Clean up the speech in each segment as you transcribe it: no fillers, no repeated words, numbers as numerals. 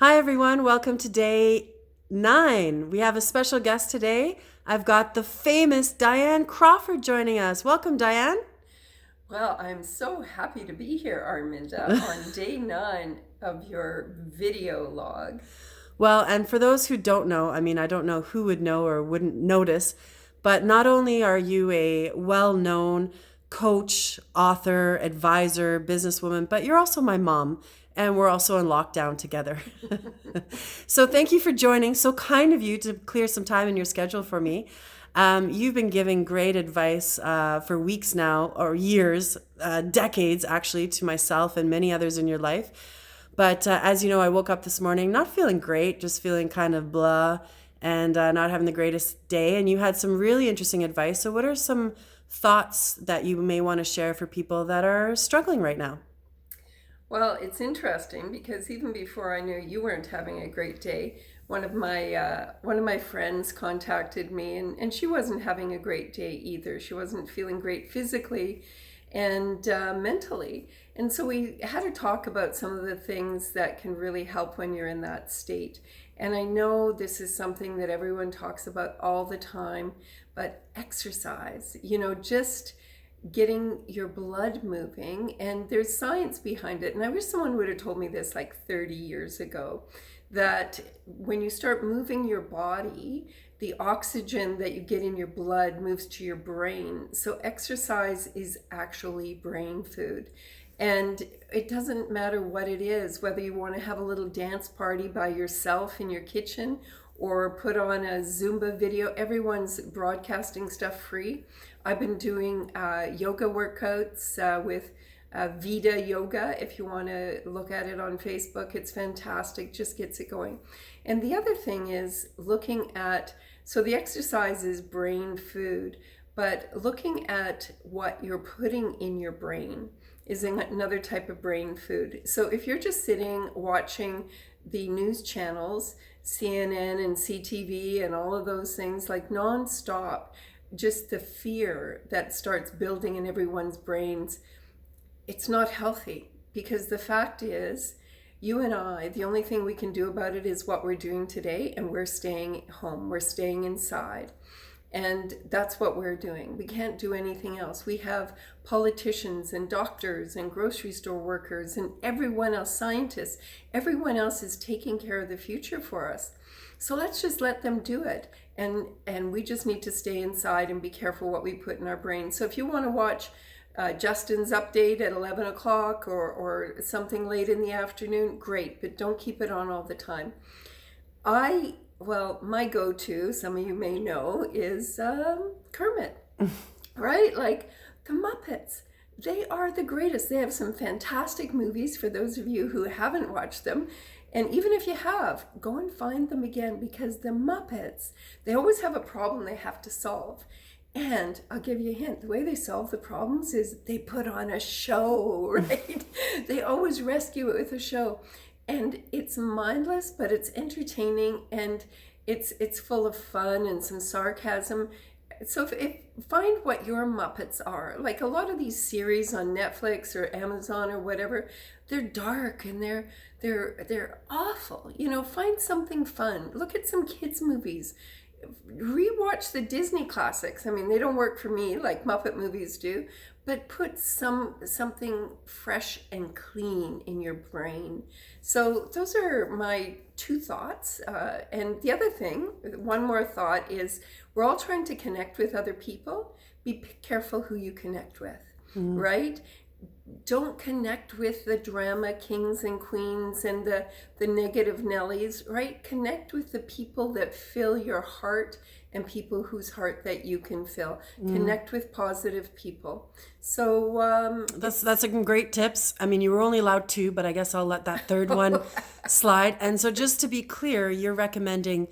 Hi, everyone. Welcome to day 9. We have a special guest today. I've got the famous Diane Crawford joining us. Welcome, Diane. Well, I'm so happy to be here, Arminda, on day 9 of your video log. Well, and for those who don't know, I don't know who would know or wouldn't notice, but not only are you a well-known coach, author, advisor, businesswoman, but you're also my mom, and we're also in lockdown together. So thank you for joining. So kind of you to clear some time in your schedule for me. You've been giving great advice for weeks now, or years, decades actually, to myself and many others in your life. But as you know, I woke up this morning not feeling great, just feeling kind of blah and not having the greatest day. And you had some really interesting advice. So what are some thoughts that you may want to share for people that are struggling right now? Well, it's interesting because even before I knew you weren't having a great day, one of my friends contacted me, and she wasn't having a great day either. She wasn't feeling great physically and mentally. And so we had to talk about some of the things that can really help when you're in that state. And I know this is something that everyone talks about all the time, but exercise, just getting your blood moving, and there's science behind it. And I wish someone would have told me this like 30 years ago, that when you start moving your body, the oxygen that you get in your blood moves to your brain. So exercise is actually brain food. And it doesn't matter what it is, whether you want to have a little dance party by yourself in your kitchen or put on a Zumba video. Everyone's broadcasting stuff free. I've been doing yoga workouts with Vida Yoga. If you want to look at it on Facebook, it's fantastic, just gets it going. And the other thing is looking at, so the exercise is brain food, but looking at what you're putting in your brain is another type of brain food. So if you're just sitting watching the news channels, CNN and CTV and all of those things, like nonstop, just the fear that starts building in everyone's brains, it's not healthy. Because the fact is, you and I, the only thing we can do about it is what we're doing today, and we're staying home, we're staying inside. And that's what we're doing. We can't do anything else. We have politicians and doctors and grocery store workers and everyone else, scientists, everyone else is taking care of the future for us. So let's just let them do it. And we just need to stay inside and be careful what we put in our brain. So if you want to watch Justin's update at 11 o'clock or something late in the afternoon, great, but don't keep it on all the time. Well, my go-to, some of you may know, is Kermit, right? Like the Muppets. They are the greatest. They have some fantastic movies for those of you who haven't watched them. And even if you have, go and find them again, because the Muppets, they always have a problem they have to solve. And I'll give you a hint. The way they solve the problems is they put on a show, right? They always rescue it with a show. And it's mindless, but it's entertaining, and it's full of fun and some sarcasm. So if find what your Muppets are. Like a lot of these series on Netflix or Amazon or whatever, they're dark and they're awful. Find something fun. Look at some kids movies. Rewatch the Disney classics. I mean, they don't work for me like Muppet movies do, but put something fresh and clean in your brain. So those are my 2 thoughts. And the other thing, one more thought, is we're all trying to connect with other people. Be careful who you connect with, right? Don't connect with the drama kings and queens and the negative Nellies, right? Connect with the people that fill your heart and people whose heart that you can fill. Connect with positive people. So That's some great tips. I mean, you were only allowed 2, but I guess I'll let that third one slide. And so just to be clear, you're recommending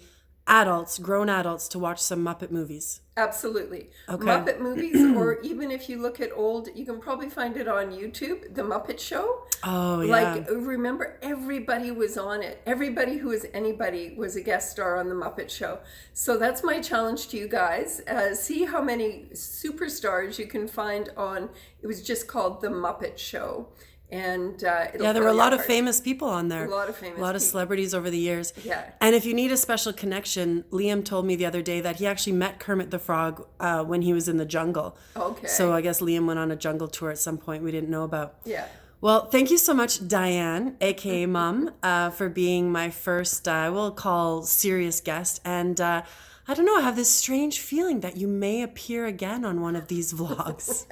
adults, grown adults, to watch some Muppet movies. Absolutely. Okay. Muppet movies, or even if you look at old, you can probably find it on YouTube, The Muppet Show. Oh, yeah. Like, remember, everybody was on it. Everybody who was anybody was a guest star on The Muppet Show. So that's my challenge to you guys. See how many superstars you can find on, it was just called The Muppet Show. And Yeah, there were a lot of famous people on there. A lot of famous A lot of people. celebrities over the years. Yeah. And if you need a special connection, Liam told me the other day that he actually met Kermit the Frog when he was in the jungle. Okay. So I guess Liam went on a jungle tour at some point we didn't know about. Yeah. Well, thank you so much, Diane, aka Mum, for being my first, we'll call serious guest. And I don't know, I have this strange feeling that you may appear again on one of these vlogs,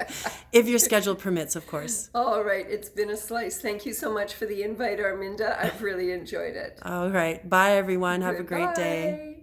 if your schedule permits, of course. All right, it's been a slice. Thank you so much for the invite, Arminda. I've really enjoyed it. All right. Bye, everyone. Have a great day. Bye.